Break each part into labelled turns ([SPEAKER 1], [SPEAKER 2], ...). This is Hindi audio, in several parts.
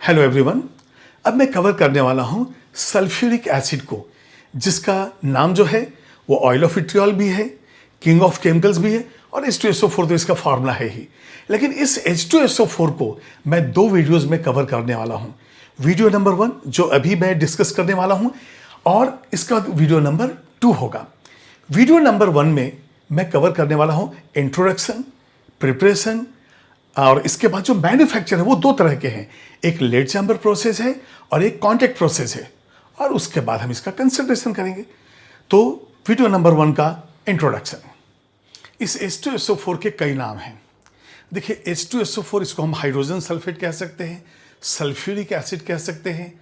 [SPEAKER 1] Hello everyone. अब मैं कवर करने वाला हूँ सल्फ्यूरिक एसिड को, जिसका नाम जो है वो ऑयल ऑफ विट्रियोल भी है, किंग ऑफ केमिकल्स भी है और H2SO4 तो इसका फार्मूला है ही। लेकिन इस H2SO4 को मैं दो वीडियोस में कवर करने वाला हूँ। वीडियो नंबर 1 जो अभी मैं डिस्कस करने वाला हूँ और इसका वीडियो नंबर 2 होगा। वीडियो नंबर 1 में मैं कवर करने वाला हूँ इंट्रोडक्शन, प्रिपरेशन और इसके बाद जो मैन्युफैक्चर है वो दो तरह के हैं, एक लेड चैम्बर प्रोसेस है और एक कॉन्टैक्ट प्रोसेस है, और उसके बाद हम इसका कंसिडरेशन करेंगे। तो वीडियो नंबर 1 का इंट्रोडक्शन। इस H2SO4 के कई नाम हैं। देखिए H2SO4 इसको हम हाइड्रोजन सल्फेट कह सकते हैं, सल्फ्यूरिक एसिड कह सकते हैं,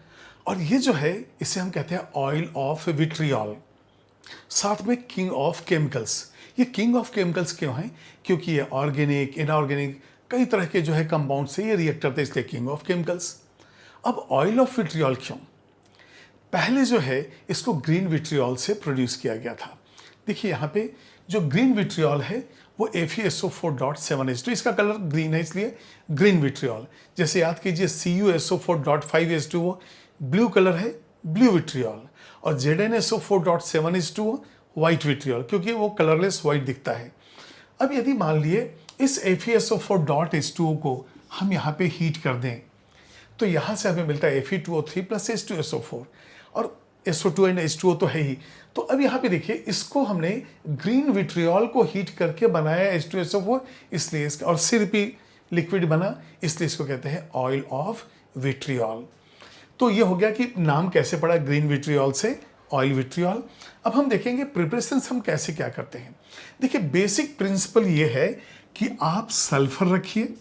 [SPEAKER 1] और ये जो है इसे हम कहते हैं ऑयल ऑफ विट्रियोल, साथ में किंग ऑफ केमिकल्स। ये किंग ऑफ केमिकल्स क्यों हैं? क्योंकि ये ऑर्गेनिक, इनऑर्गेनिक कई तरह के जो है कंपाउंड से ये रिएक्ट करते हैं, इसलिए किंग ऑफ केमिकल्स। अब ऑयल ऑफ विट्रियोल क्यों? पहले जो है इसको ग्रीन विट्रियोल से प्रोड्यूस किया गया था। देखिए यहाँ पे जो ग्रीन विट्रियोल है वो FeSO4.7H2, इसका कलर ग्रीन है इसलिए ग्रीन विट्रियोल। जैसे याद कीजिए CuSO4.5H2 वो ब्लू कलर है, ब्लू विट्रियोल, और ZnSO4.7H2 वाइट विट्रियोल, क्योंकि वो कलरलेस वाइट दिखता है। अब यदि मान लिए इस FeSO4.H2O को हम यहाँ पे हीट कर दें तो यहाँ से हमें मिलता है Fe2O3 प्लस H2SO4, और SO2 एंड H2O तो है ही। तो अब यहाँ पे देखिए इसको हमने ग्रीन विट्रियोल को हीट करके बनाया H2SO4, इसलिए इसका, और सिर्फ लिक्विड बना, इसलिए इसको कहते हैं ऑयल ऑफ विट्रियोल। तो ये हो गया कि नाम कैसे पड़ा ग्रीन विट्रियोल से ऑयल विट्रियोल। अब हम देखेंगे प्रिपरेशन हम कैसे क्या करते हैं। देखिए बेसिक प्रिंसिपल ये है कि आप सल्फर रखिए,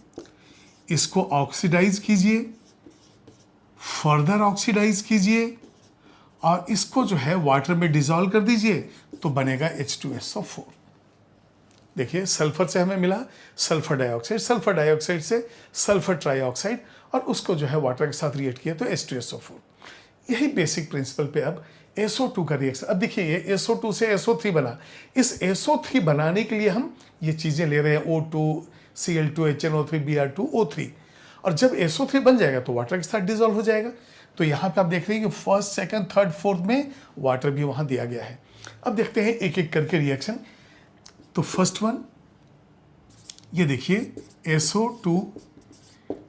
[SPEAKER 1] इसको ऑक्सीडाइज कीजिए, फर्दर ऑक्सीडाइज कीजिए, और इसको जो है वाटर में डिसॉल्व कर दीजिए, तो बनेगा H2SO4। देखिए सल्फर से हमें मिला सल्फर डाइऑक्साइड, सल्फर डाइऑक्साइड से सल्फर ट्राइऑक्साइड, और उसको जो है वाटर के साथ रिएक्ट किया तो H2SO4। यही बेसिक प्रिंसिपल पे अब SO2 का रिएक्शन। अब देखिए ये SO2 से SO3 बना, इस SO3 बनाने के लिए हम ये चीज़ें ले रहे हैं O2, Cl2, HNO3, Br2, O3, और जब SO3 बन जाएगा तो वाटर के साथ डिसॉल्व हो जाएगा। तो यहाँ पे आप देख रहे हैं कि फर्स्ट, सेकंड, थर्ड, फोर्थ में वाटर भी वहाँ दिया गया है। अब देखते हैं एक एक करके रिएक्शन। तो फर्स्ट वन ये देखिए SO2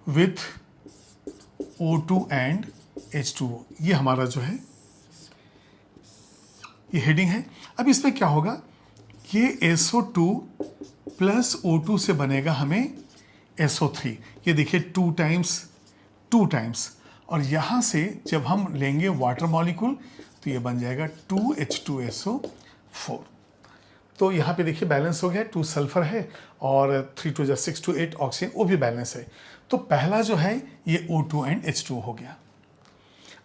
[SPEAKER 1] with O2 and H2O, ये हमारा जो है ये हेडिंग है। अब इसमें क्या होगा, ये SO2 प्लस O2 से बनेगा हमें SO3। ये देखिए 2 टाइम्स, और यहाँ से जब हम लेंगे वाटर मॉलिक्यूल तो ये बन जाएगा 2H2SO4। तो यहाँ पे देखिए बैलेंस हो गया, 2 सल्फर है और 3 2 6 2 8 ऑक्सीजन, वो भी बैलेंस है। तो पहला जो है ये O2 एंड H2O हो गया।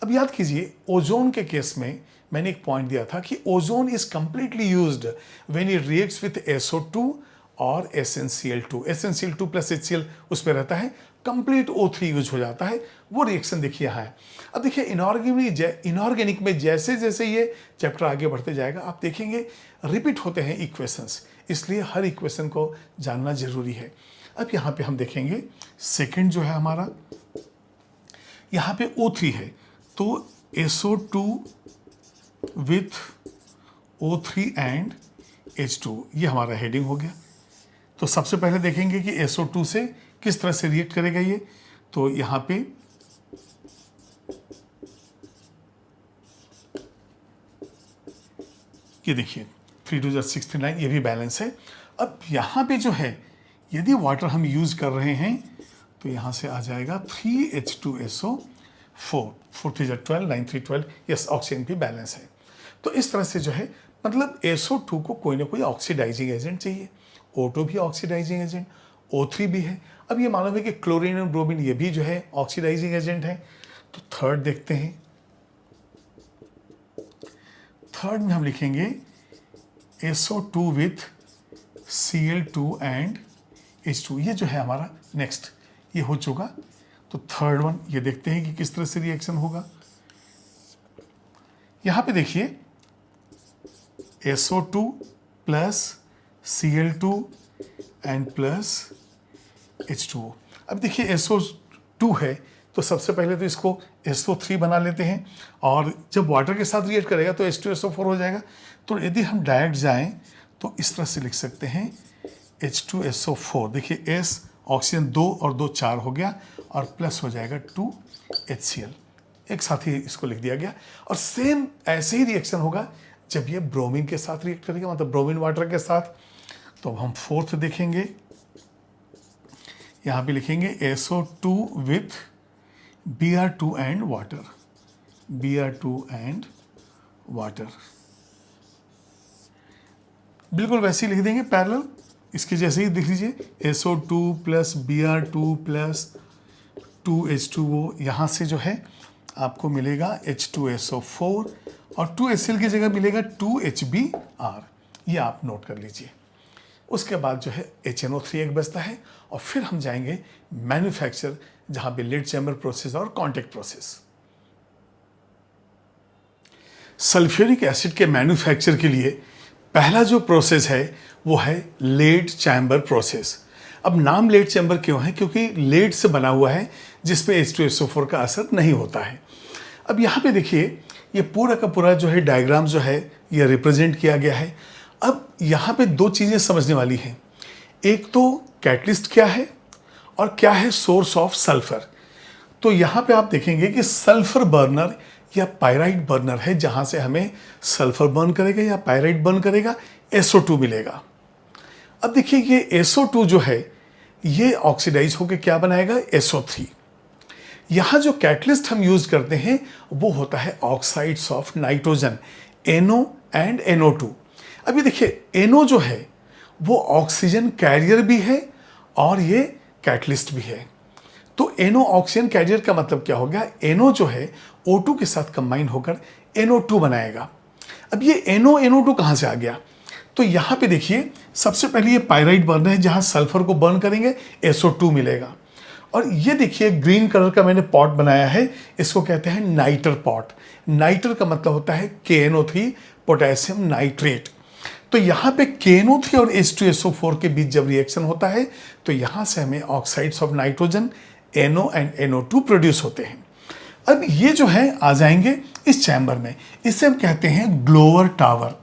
[SPEAKER 1] अब याद कीजिए ओजोन के केस में मैंने एक पॉइंट दिया था कि ozone is completely used when it reacts with SO2 और SnCl2। SnCl2 प्लस HCl उसमें रहता है, कंप्लीट O3 यूज हो जाता है। वो रिएक्शन देखिए यहाँ है। अब देखिए इनऑर्गेनिक में जैसे जैसे ये चैप्टर आगे बढ़ते जाएगा आप देखेंगे रिपीट होते हैं इक्वेशंस, इसलिए हर इक्वेशन को जानना जरूरी है। अब यहाँ पे हम देखेंगे सेकेंड जो है हमारा, यहाँ पे O3 है, तो SO2 with O3 and H2, ये हमारा हेडिंग हो गया। तो सबसे पहले देखेंगे कि SO2 से किस तरह से रिएक्ट करेगा ये। तो यहाँ पे ये देखिए 3 2 6 3 9, ये भी बैलेंस है। अब यहाँ पे जो है यदि वाटर हम यूज कर रहे हैं तो यहाँ से आ जाएगा 3H2SO4, 4 3 12, 9 3 12, यस ऑक्सीजन भी बैलेंस है। तो इस तरह से जो है मतलब SO2 को कोई ना कोई ऑक्सीडाइजिंग एजेंट चाहिए, O2 भी ऑक्सीडाइजिंग एजेंट, O3 भी है। अब ये मालूम है कि क्लोरीन और ब्रोमीन ये भी जो है ऑक्सीडाइजिंग एजेंट है। तो थर्ड देखते हैं, थर्ड में हम लिखेंगे SO2 with Cl2 and H2, ये जो है हमारा नेक्स्ट, ये हो चुका। तो थर्ड वन ये देखते हैं कि किस तरह से रिएक्शन होगा। यहाँ पे देखिए SO2 plus Cl2 and plus H2O। अब देखिए SO2 है तो सबसे पहले तो इसको SO3 बना लेते हैं, और जब वाटर के साथ रिएक्ट करेगा तो H2SO4 हो जाएगा। तो यदि हम डायरेक्ट जाएं तो इस तरह से लिख सकते हैं H2SO4। देखिए S ऑक्सीजन 2 और 2 4 हो गया, और प्लस हो जाएगा 2HCl, एक साथ ही इसको लिख दिया गया। और सेम ऐसे ही रिएक्शन होगा जब ये ब्रोमीन के साथ रिएक्ट करेगा, मतलब ब्रोमीन वाटर के साथ। तो अब हम फोर्थ देखेंगे, यहाँ पे लिखेंगे SO2 with Br2 and water, Br2 and water, बिल्कुल वैसे ही लिख देंगे पैरेलल, इसके जैसे ही देख लीजिए SO2 plus Br2 plus 2H2O, यहाँ से जो है आपको मिलेगा H2SO4, और 2HCl की जगह मिलेगा 2HBr, ये आप नोट कर लीजिए। उसके बाद जो है HNO3 एक बचता है, और फिर हम जाएंगे मैन्युफैक्चर, जहाँ पे लीड चैम्बर प्रोसेस और कॉन्टैक्ट प्रोसेस। सल्फ्यूरिक एसिड के मैन्युफैक्चर के लिए पहला जो प्रोसेस है वो है लेड चैम्बर प्रोसेस। अब नाम लेड चैम्बर क्यों है? क्योंकि लेड से बना हुआ है, जिसपे H2SO4 का असर नहीं होता है। अब यहाँ पे देखिए, ये पूरा का पूरा जो है डायग्राम जो है ये रिप्रेजेंट किया गया है। अब यहाँ पे दो चीज़ें समझने वाली हैं, एक तो कैटलिस्ट क्या है और क्या है सोर्स ऑफ सल्फर। तो यहाँ पे आप देखेंगे कि सल्फर बर्नर या पायराइट बर्नर है, जहाँ से हमें सल्फर बर्न करेगा या पायराइट बर्न करेगा, SO2 मिलेगा। अब देखिए ये SO2 जो है ये ऑक्सीडाइज होकर क्या बनाएगा, SO3। यहाँ जो कैटलिस्ट हम यूज करते हैं वो होता है oxides of nitrogen, NO and NO2। अभी देखिए NO जो है वो ऑक्सीजन कैरियर भी है और ये कैटलिस्ट भी है। तो NO ऑक्सीजन कैरियर का मतलब क्या हो गया, NO जो है O2 के साथ कंबाइन होकर NO2 बनाएगा। अब ये NO कहाँ से आ गया? तो यहाँ पे देखिए, सबसे पहले ये पायराइट बर्नर है, जहाँ सल्फर को बर्न करेंगे SO2 मिलेगा। और ये देखिए ग्रीन कलर का मैंने पॉट बनाया है, इसको कहते हैं नाइटर पॉट। नाइटर का मतलब होता है KNO3 पोटेशियम नाइट्रेट। तो यहाँ पे KNO3 और H2SO4 के बीच जब रिएक्शन होता है तो यहाँ से हमें oxides of nitrogen NO and NO2 produce होते हैं। अब ये जो है आ जाएंगे इस चैम्बर में, इसे हम कहते हैं ग्लोअर टावर।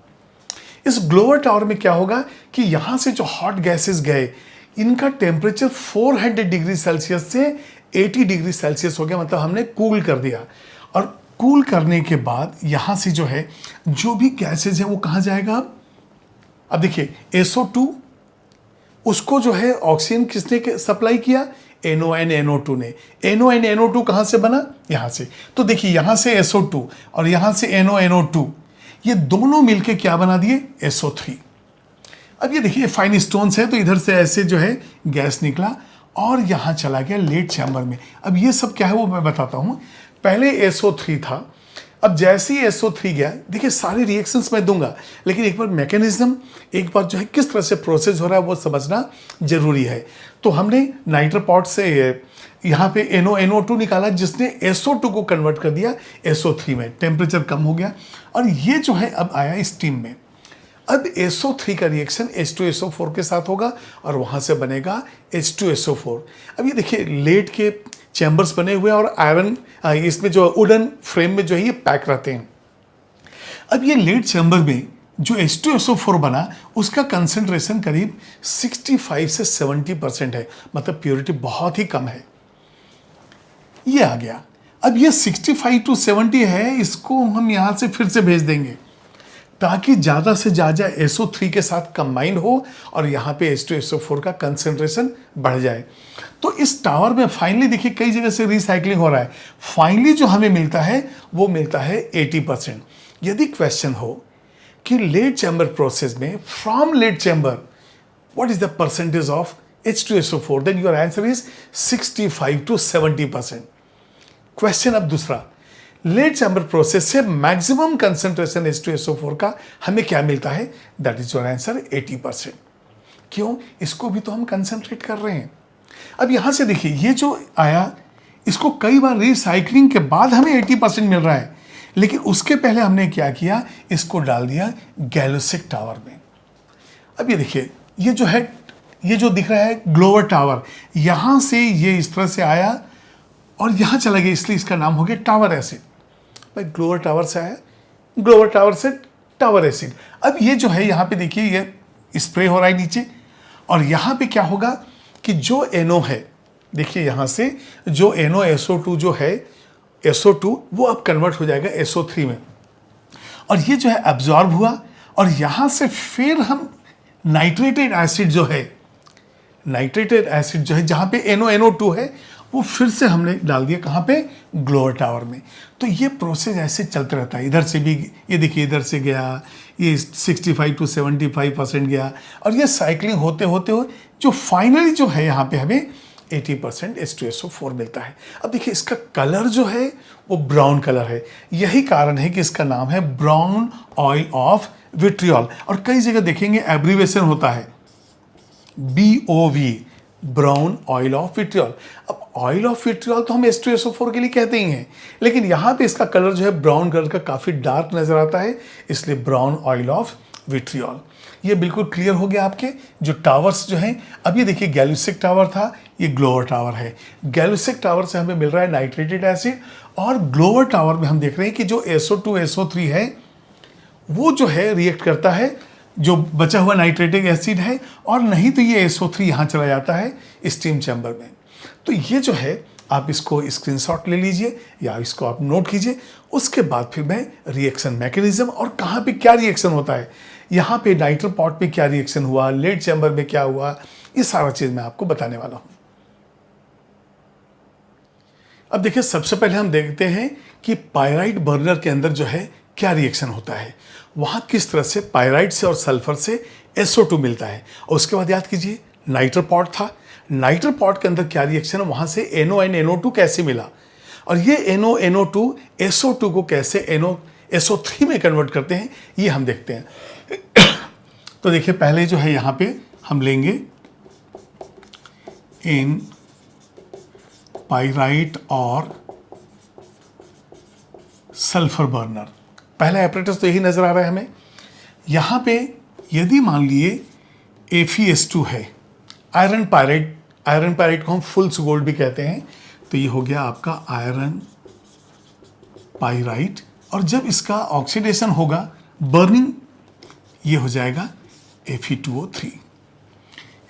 [SPEAKER 1] इस ग्लोअर टावर में क्या होगा कि यहाँ से जो हॉट गैसेस गए, इनका टेम्परेचर 400 डिग्री सेल्सियस से 80 डिग्री सेल्सियस हो गया, मतलब हमने कूल कर दिया। और कूल करने के बाद यहाँ से जो है जो भी गैसेज है वो कहाँ जाएगा? अब देखिए SO2, उसको जो है ऑक्सीजन किसने सप्लाई किया? NO एंड NO2 ने। NO एंड NO2 कहाँ से बना? यहाँ से। तो देखिए यहाँ से SO2 और यहाँ से NO NO2, ये दोनों मिलके क्या बना दिए? SO3। अब ये देखिए फाइन स्टोन्स है, तो इधर से ऐसे जो है गैस निकला और यहाँ चला गया लेड चैम्बर में। अब ये सब क्या है वो मैं बताता हूँ। पहले SO3 था, अब जैसे ही SO3 गया, देखिए सारे रिएक्शंस मैं दूंगा, लेकिन एक बार मैकेनिज्म, एक बार जो है किस तरह से प्रोसेस हो रहा है वो समझना जरूरी है। तो हमने नाइटर पॉट से यहाँ पे NO NO2 निकाला, जिसने SO2 को कन्वर्ट कर दिया SO3 में, टेम्परेचर कम हो गया और ये जो है अब आया स्टीम में। अब SO3 का रिएक्शन H2SO4 के साथ होगा और वहाँ से बनेगा H2SO4। अब ये देखिए लेड के चैम्बर्स बने हुए और आयरन, इसमें जो वुडन फ्रेम में जो है ये पैक रहते हैं। अब ये लेड चैम्बर में जो H2SO4 बना, उसका कंसंट्रेशन करीब 65 से 70% है, मतलब प्योरिटी बहुत ही कम है। ये आ गया। अब ये 65 to 70 है, इसको हम यहाँ से फिर से भेज देंगे ताकि ज़्यादा से ज़्यादा SO3 के साथ कंबाइन हो और यहाँ पे H2SO4 का कंसंट्रेशन बढ़ जाए। तो इस टावर में फाइनली देखिए कई जगह से रिसाइकलिंग हो रहा है। फाइनली जो हमें मिलता है वो मिलता है 80%। यदि क्वेश्चन हो कि लेड चैम्बर प्रोसेस में from lead chamber what is the percentage of H2SO4, then your answer is 65 to 70%। Question अब दूसरा, लेड चैम्बर प्रोसेस से मैक्सिमम कंसंट्रेशन H2SO4 का हमें क्या मिलता है? That is your answer 80%। क्यों? इसको भी तो हम कंसंट्रेट कर रहे हैं। अब यहां से देखिए ये जो आया, इसको कई बार रिसाइकलिंग के बाद हमें 80% मिल रहा है, लेकिन उसके पहले हमने क्या किया, इसको डाल दिया गैलोसिक टावर में। अब ये देखिए ये जो है, ये जो दिख रहा है ग्लोअर टावर, यहां से ये इस तरह से आया और यहाँ चला गया, इसलिए इसका नाम हो गया टावर एसिड। भाई ग्लोवर टावर से आया, ग्लोवर टावर से टावर एसिड। अब ये जो है यहाँ पे देखिए ये स्प्रे हो रहा है नीचे, और यहाँ पे क्या होगा कि जो NO है, देखिए यहाँ से जो NO SO2 जो है SO2 वो अब कन्वर्ट हो जाएगा SO3 में, और ये जो है एब्जॉर्ब हुआ, और यहाँ से फिर हम नाइट्रेटेड एसिड जो है, नाइट्रेटेड एसिड जो है जहाँ पे NO2 है वो फिर से हमने डाल दिया कहाँ पे, ग्लोवर टावर में। तो ये प्रोसेस ऐसे चलते रहता है, इधर से भी ये देखिए इधर से गया, ये 65 to 75% गया, और ये साइक्लिंग होते होते हो जो फाइनली जो है यहाँ पे हमें 80% H2SO4 मिलता है। अब देखिए इसका कलर जो है वो ब्राउन कलर है, यही कारण है कि इसका नाम है ब्राउन ऑयल ऑफ विट्रियोल। और कई जगह देखेंगे एब्रीवेशन होता है BOV, brown oil of vitriol. अब ऑयल ऑफ विट्रियोल तो हम H2SO4 के लिए कहते ही हैं, लेकिन यहाँ पे इसका कलर जो है ब्राउन कलर का काफ़ी डार्क नज़र आता है, इसलिए ब्राउन ऑयल ऑफ विट्रियोल। ये बिल्कुल क्लियर हो गया आपके जो टावर्स जो हैं। अब ये देखिए गैल्यूसिक टावर था, ये ग्लोवर टावर है। गैल्यूसिक टावर से हमें मिल रहा है नाइट्रेटेड एसिड, और ग्लोवर टावर में हम देख रहे हैं कि जो SO2 SO3 है वो जो है रिएक्ट करता है, जो बचा हुआ नाइट्रेटिक एसिड है, और नहीं तो ये SO3 यहाँ चला जाता है स्टीम चैम्बर में। तो ये जो है आप इसको स्क्रीनशॉट ले लीजिए या इसको आप नोट कीजिए। उसके बाद फिर मैं रिएक्शन मैकेनिज्म और कहाँ पे क्या रिएक्शन होता है, यहाँ पे नाइट्रो पॉट पे क्या रिएक्शन हुआ, लेड चैम्बर में क्या हुआ, ये सारा चीज़ मैं आपको बताने वाला हूँ। अब देखिए सबसे पहले हम देखते हैं कि पायराइट बर्नर के अंदर जो है क्या रिएक्शन होता है, वहाँ किस तरह से पायराइट से और सल्फर से SO2 मिलता है। और उसके बाद याद कीजिए नाइट्रो पॉट था, नाइट्रो पॉट के अंदर क्या रिएक्शन है, वहाँ से NO and NO2 कैसे मिला, और ये NO NO2 SO2 को कैसे SO3 में कन्वर्ट करते हैं, ये हम देखते हैं। तो देखिए पहले जो है यहाँ पे हम लेंगे इन पायराइट और सल्फर बर्नर। पहला एपरेटस तो यही नज़र आ रहा है हमें। यहाँ पे यदि मान लिए FeS2 है, आयरन पायराइट, आयरन पायराइट को हम फुल्स गोल्ड भी कहते हैं, तो ये हो गया आपका आयरन पायराइट। और जब इसका ऑक्सीडेशन होगा, बर्निंग, ये हो जाएगा Fe2O3,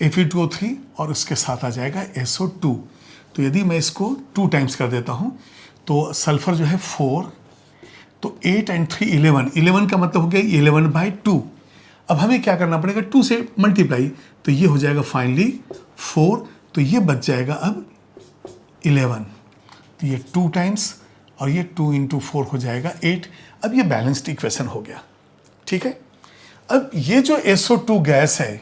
[SPEAKER 1] Fe2O3, और उसके साथ आ जाएगा SO2। तो यदि मैं इसको 2 टाइम्स कर देता हूँ तो सल्फर जो है 4, तो 8 and 3 11, 11 का मतलब हो गया 11/2। अब हमें क्या करना पड़ेगा, 2 से मल्टीप्लाई, तो ये हो जाएगा फाइनली 4, तो ये बच जाएगा अब 11, तो ये 2 टाइम्स, और ये 2 into 4 हो जाएगा 8। अब ये बैलेंस्ड इक्वेशन हो गया, ठीक है। अब ये जो SO2 गैस है,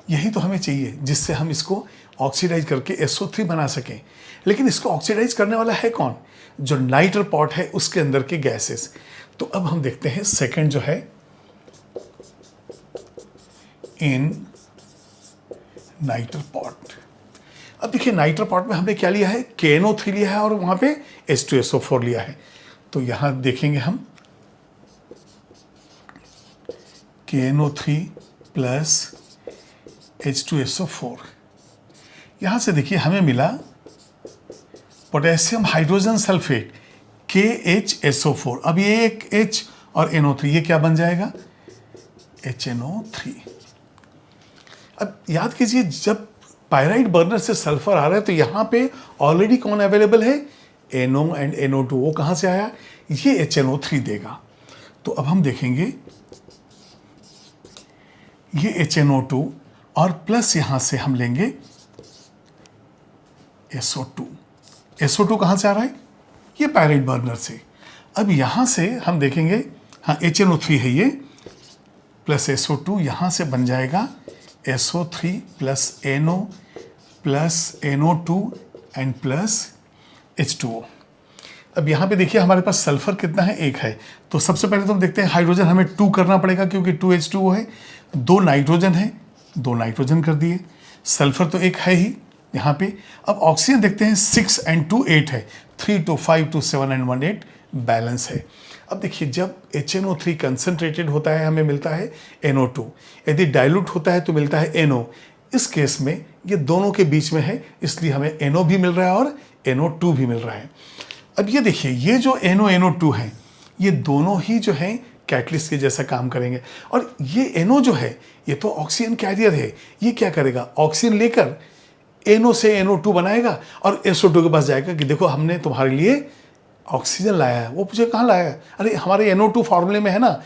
[SPEAKER 1] यही तो हमें चाहिए जिससे हम इसको ऑक्सीडाइज करके SO3 बना सकें। लेकिन इसको ऑक्सीडाइज करने वाला है कौन, जो नाइट्रो पॉट है उसके अंदर के गैसेस। तो अब हम देखते हैं सेकंड जो है इन नाइट्रो पॉट। अब देखिए नाइट्रो पॉट में हमने क्या लिया है, KNO3 लिया है और वहां पे H2SO4 लिया है। तो यहां देखेंगे हम KNO3 प्लस H2SO4। यहां से देखिए हमें मिला पोटेशियम हाइड्रोजन सल्फेट KHSO4। अब ये एक H और NO3, ये क्या बन जाएगा, HNO3। अब याद कीजिए जब पायराइट बर्नर से सल्फर आ रहा है तो यहाँ पे ऑलरेडी कौन अवेलेबल है, NO and NO2। वो कहाँ से आया, ये HNO3 देगा। तो अब हम देखेंगे ये HNO2 और प्लस यहाँ से हम लेंगे SO2। SO2 कहाँ से आ रहा है, ये पायराइट बर्नर से। अब यहाँ से हम देखेंगे, हाँ HNO3 है ये, प्लस SO2, यहाँ से बन जाएगा SO3 plus NO plus NO2 and plus H2O। अब यहाँ पे देखिए हमारे पास सल्फर कितना है, 1 है। तो सबसे पहले तो हम देखते हैं हाइड्रोजन हमें 2 करना पड़ेगा क्योंकि 2H2O है, 2 नाइट्रोजन है, 2 नाइट्रोजन कर दिए, सल्फर तो 1 है ही यहाँ पे। अब ऑक्सीजन देखते हैं 6 and 2 8 है, 3 to 5 to 7 and 1 8 बैलेंस है। अब देखिए जब HNO3 कंसनट्रेटेड होता है हमें मिलता है NO2, यदि डाइल्यूट होता है तो मिलता है NO, इस केस में ये दोनों के बीच में है, इसलिए हमें NO भी मिल रहा है और NO2 भी मिल रहा है। अब ये देखिए, ये जो NO2 है, ये दोनों ही जो है कैटलिस्ट के जैसा काम करेंगे। और ये NO जो है, ये तो ऑक्सीजन कैरियर है, ये क्या करेगा, ऑक्सीजन लेकर NO से NO2 बनाएगा और SO2 के पास जाएगा कि देखो हमने तुम्हारे लिए ऑक्सीजन लाया है। वो पूछे कहाँ लाया है, अरे हमारे NO2 फॉर्मूले में है ना,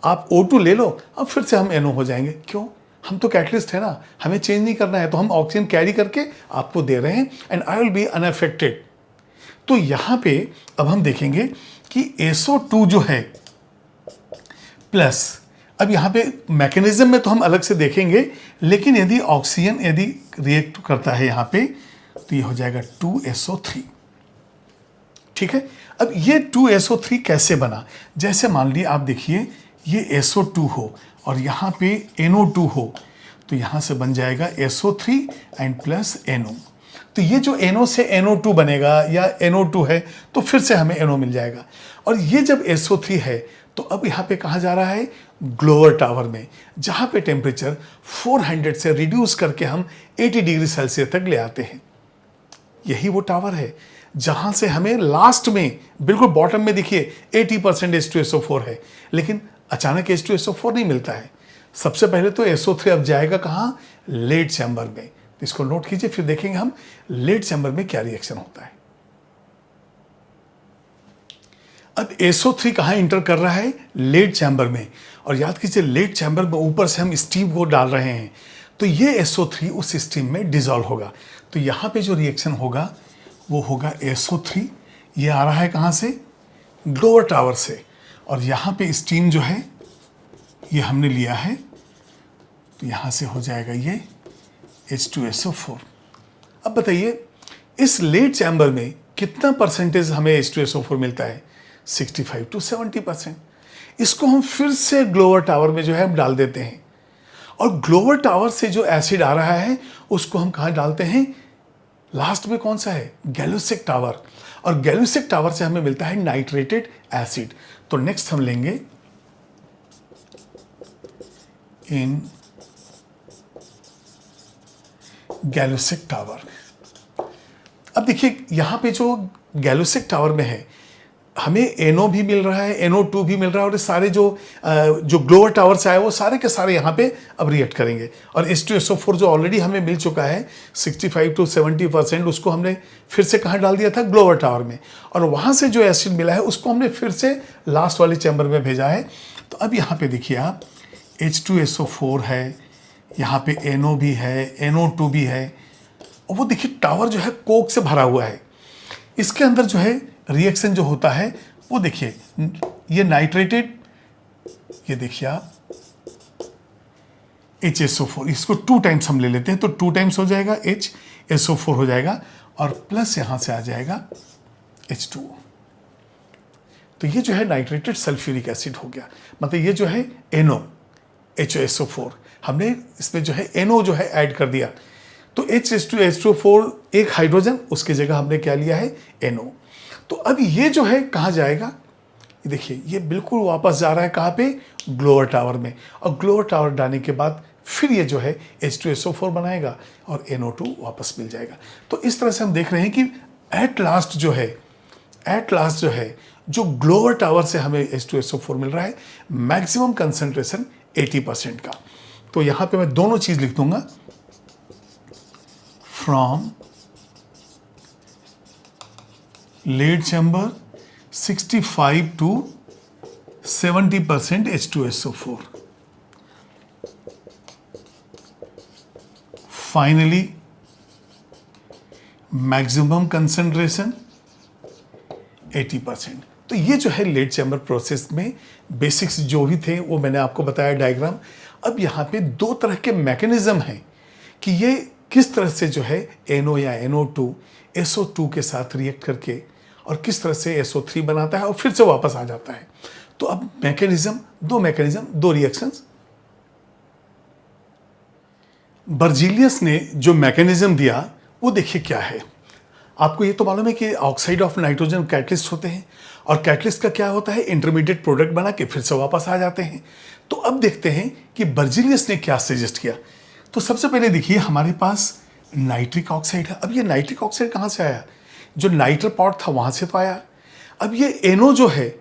[SPEAKER 1] आप O2 ले लो, अब फिर से हम NO हो जाएंगे। क्यों, हम तो कैटलिस्ट है ना, हमें चेंज नहीं करना है, तो हम ऑक्सीजन कैरी करके आपको दे रहे हैं and I will be unaffected. तो यहाँ पे अब हम देखेंगे कि SO2 जो है प्लस, अब यहाँ पे मैकेनिज्म में तो हम अलग से देखेंगे, लेकिन यदि ऑक्सीजन यदि रिएक्ट करता है यहाँ पे, तो ये हो जाएगा 2SO3। ठीक है, अब ये 2SO3 कैसे बना, जैसे मान ली आप देखिए ये SO2 हो और यहाँ पे NO2 हो, तो यहाँ से बन जाएगा SO3 एंड प्लस NO। तो ये जो NO से NO2 बनेगा या NO2 है तो फिर से हमें NO मिल जाएगा। और ये जब SO3 है तो अब यहाँ पे कहाँ जा रहा है, ग्लोअर टावर में, जहाँ पे टेम्परेचर 400 से रिड्यूस करके हम 80 डिग्री सेल्सियस तक ले आते हैं। यही वो टावर है जहाँ से हमें लास्ट में बिल्कुल बॉटम में देखिए 80% H2SO4 है, लेकिन अचानक H2SO4 नहीं मिलता है। सबसे पहले तो SO3 अब जाएगा कहाँ, लेड चैम्बर में। तो इसको नोट कीजिए, फिर देखेंगे हम लेड चैम्बर में क्या रिएक्शन होता है। अब SO3 कहाँ इंटर कर रहा है, लेड चैम्बर में। और याद कीजिए लेड चैम्बर में ऊपर से हम स्टीम को डाल रहे हैं, तो ये SO3 उस स्टीम में डिसॉल्व होगा। तो यहाँ पे जो रिएक्शन होगा वो होगा SO3, ये आ रहा है कहाँ से, ग्लोअर टावर से, और यहाँ पे स्टीम जो है ये हमने लिया है, तो यहाँ से हो जाएगा ये H2SO4। अब बताइए इस लेड चैम्बर में कितना परसेंटेज हमें H2SO4 मिलता है, 65 to 70%। इसको हम फिर से ग्लोअर टावर में जो है हम डाल देते हैं, और ग्लोअर टावर से जो एसिड आ रहा है उसको हम कहाँ डालते हैं, लास्ट में कौन सा है, गैल्यूसिक टावर। और गैल्यूसिक टावर से हमें मिलता है नाइट्रेटेड एसिड। तो नेक्स्ट हम लेंगे इन गैल्यूसिक टावर। अब देखिए यहाँ पे जो गैल्यूसिक टावर में है हमें NO भी मिल रहा है, NO2 भी मिल रहा है, और सारे जो ग्लोअर टावर से आए वो सारे के सारे यहाँ पे अब रिएक्ट करेंगे। और H2SO4 जो ऑलरेडी हमें मिल चुका है 65 to 70%, उसको हमने फिर से कहाँ डाल दिया था, ग्लोअर टावर में, और वहाँ से जो एसिड मिला है उसको हमने फिर से लास्ट वाले चैम्बर में भेजा है। तो अब यहाँ पे देखिए आप, H2SO4 है, यहाँ पे NO भी है, NO2 भी है, और वो देखिए टावर जो है कोक से भरा हुआ है। इसके अंदर जो है रिएक्शन जो होता है वो देखिए, ये नाइट्रेटेड, ये देखिए आप HSO4, इसको 2 टाइम्स हम ले लेते हैं, तो 2 टाइम्स हो जाएगा HSO4 हो जाएगा, और प्लस यहाँ से आ जाएगा H2O। तो ये जो है नाइट्रेटेड सल्फ्यूरिक एसिड हो गया, मतलब ये जो है NO HSO4, हमने इसमें जो है NO जो है ऐड कर दिया, तो H2H2O4 एक हाइड्रोजन, उसकी जगह हमने क्या लिया है, NO। तो अब ये जो है कहाँ जाएगा, ये देखिए ये बिल्कुल वापस जा रहा है कहाँ पे, ग्लोअर टावर में, और ग्लोअर टावर डालने के बाद फिर ये जो है H2SO4 बनाएगा और NO2 वापस मिल जाएगा। तो इस तरह से हम देख रहे हैं कि एट लास्ट जो है जो ग्लोअर टावर से हमें H2SO4 मिल रहा है, मैक्सिमम कंसंट्रेशन 80% का। तो यहाँ पे मैं दोनों चीज़ लिख दूंगा, from lead chamber 65 to 70% H2SO4. Finally, maximum concentration 80%। तो ये जो है लेड चैम्बर प्रोसेस में बेसिक्स जो भी थे वो मैंने आपको बताया डायग्राम। अब यहाँ पे 2 तरह के मैकेनिज्म हैं कि ये किस तरह से जो है NO या NO2 SO2 के साथ रिएक्ट करके और किस तरह से SO3 बनाता है और फिर से वापस आ जाता है। तो अब दो रिएक्शंस। बर्जीलियस ने जो मैकेनिज्म दिया वो देखिए क्या है। आपको ये तो मालूम है कि ऑक्साइड ऑफ नाइट्रोजन कैटलिस्ट होते हैं, और कैटलिस्ट का क्या होता है, इंटरमीडिएट प्रोडक्ट बना के फिर से वापस आ जाते हैं। तो अब देखते हैं कि बर्जीलियस ने क्या सजेस्ट किया। तो सबसे पहले देखिए हमारे पास नाइट्रिक ऑक्साइड है। अब ये नाइट्रिक ऑक्साइड कहाँ से आया? जो नाइट्र पॉट था वहाँ से तो आया। अब ये NO जो है,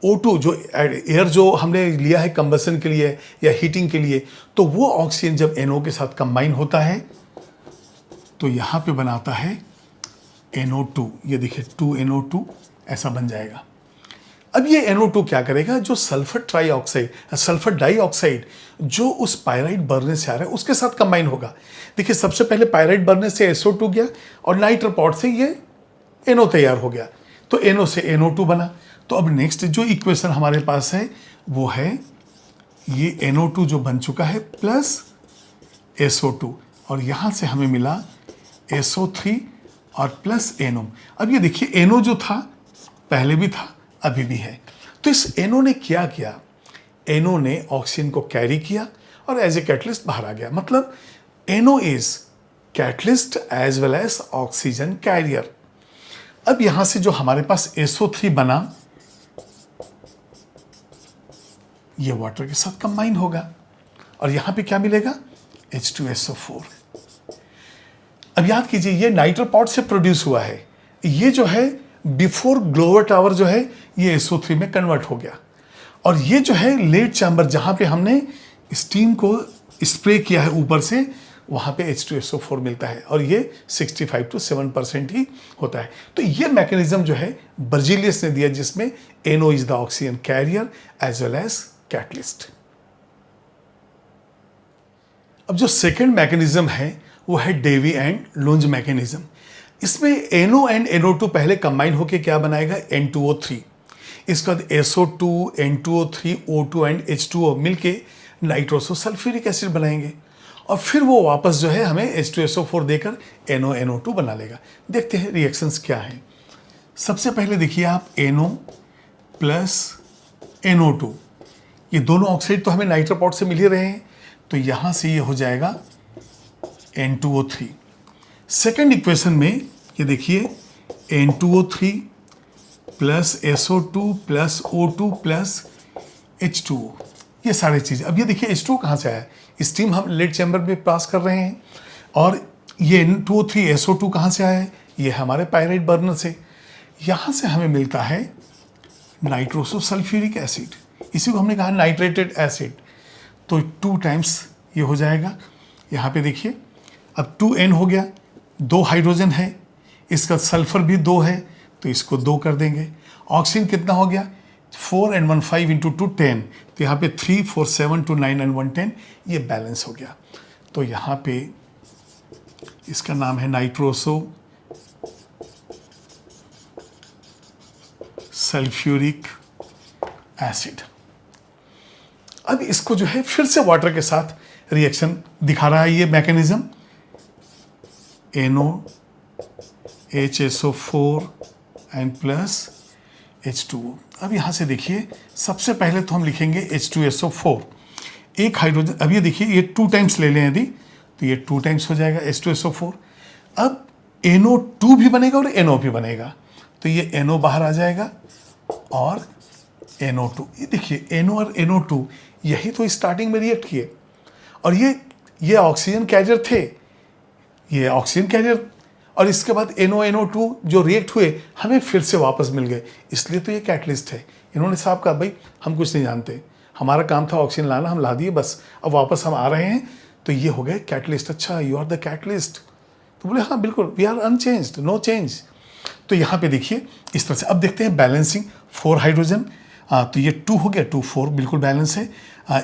[SPEAKER 1] O2 जो एयर जो हमने लिया है कंबसन के लिए या हीटिंग के लिए, तो वो ऑक्सीजन जब NO के साथ कंबाइन होता है तो यहाँ पे बनाता है NO2। ये देखिए 2NO2 ऐसा बन जाएगा। अब ये NO2 क्या करेगा? जो सल्फर ट्राईऑक्साइड, सल्फर डाइऑक्साइड जो उस पायराइट बर्नर से आ रहा है उसके साथ कंबाइन होगा। देखिए सबसे पहले पायराइट बर्नर से SO2 गया और नाइट्र पॉट से ये NO तैयार हो गया, तो NO से NO2 बना। तो अब नेक्स्ट जो इक्वेशन हमारे पास है वो है ये NO2 जो बन चुका है प्लस SO2, और यहाँ से हमें मिला SO3 और प्लस NO। अब ये देखिए NO जो था पहले भी था अभी भी है, तो इस NO ने क्या किया? NO ने ऑक्सीजन को कैरी किया और एज ए कैटलिस्ट बाहर आ गया। मतलब NO is catalyst as well as oxygen carrier. अब यहां से जो हमारे पास SO3 बना ये वाटर के साथ कंबाइन होगा और यहां पे क्या मिलेगा? H2SO4। अब याद कीजिए ये नाइट्र पॉट से प्रोड्यूस हुआ है, ये जो है बिफोर ग्लोवर टावर जो है ये SO3 में कन्वर्ट हो गया, और ये जो है लेट चैम्बर जहां पे हमने स्टीम को स्प्रे किया है ऊपर से, वहां पे H2SO4 मिलता है और ये 65 to 7% ही होता है। तो ये मैकेनिज्म जो है बर्जीलियस ने दिया जिसमें NO is the oxygen carrier as well as catalyst. अब जो सेकेंड मैकेनिज्म है वो है डेवी एंड लुंज मैकेनिज्म। इसमें NO एंड NO2 पहले कंबाइन होकर क्या बनाएगा? N2O3। इसके बाद SO2, N2O3, O2 and H2O मिलके नाइट्रोसो सल्फ्यूरिक एसिड बनाएंगे और फिर वो वापस जो है हमें H2SO4 देकर NO NO2 बना लेगा। देखते हैं रिएक्शंस क्या हैं। सबसे पहले देखिए आप NO प्लस NO2, ये दोनों ऑक्साइड तो हमें नाइट्रो पॉट से मिल ही रहे हैं, तो यहाँ से ये हो जाएगा N2O3। सेकेंड इक्वेशन में ये देखिए N2O3 plus SO2 plus O2 plus H2O, ये सारी चीज़। अब ये देखिए H2O कहाँ से आया? स्टीम हम लेट चैम्बर में पास कर रहे हैं, और ये N2O3 SO2 कहाँ से आया है? ये हमारे पायराइट बर्नर से। यहाँ से हमें मिलता है नाइट्रोसो सल्फ्यूरिक एसिड, इसी को हमने कहा नाइट्रेटेड एसिड, तो 2 टाइम्स ये हो जाएगा। यहाँ पे देखिए अब 2N हो गया, 2 हाइड्रोजन है, इसका सल्फर भी 2 है तो इसको 2 कर देंगे। ऑक्सीजन कितना हो गया? 4 and 1 5 into 2 10, तो यहाँ पे 3 4 7 2 9 and 1 10, ये बैलेंस हो गया। तो यहाँ पे इसका नाम है नाइट्रोसो सल्फ्यूरिक एसिड। अब इसको जो है फिर से वाटर के साथ रिएक्शन दिखा रहा है ये mechanism, NO HSO4 and plus H2O। अब यहाँ से देखिए सबसे पहले तो हम लिखेंगे H2SO4, एक हाइड्रोजन। अब ये देखिए ये 2 टाइम्स ले लें यदि, तो ये 2 टाइम्स हो जाएगा H2SO4। अब NO2 भी बनेगा और NO भी बनेगा, तो ये NO बाहर आ जाएगा और NO2। ये देखिए NO और NO2 यही तो स्टार्टिंग में रिएक्ट किए, और ये ऑक्सीजन कैरियर थे, ये ऑक्सीजन कैरियर, और इसके बाद NO NO2 जो रिएक्ट हुए हमें फिर से वापस मिल गए, इसलिए तो ये कैटलिस्ट है। इन्होंने साहब कहा भाई हम कुछ नहीं जानते, हमारा काम था ऑक्सीजन लाना, हम ला दिए बस, अब वापस हम आ रहे हैं, तो ये हो गए कैटलिस्ट। अच्छा यू आर द कैटलिस्ट, तो बोले हाँ बिल्कुल, we are unchanged, no change. तो यहाँ पे देखिए इस तरह से। अब देखते हैं बैलेंसिंग, 4 हाइड्रोजन, तो ये 2 हो गया, 2 4 बिल्कुल बैलेंस है।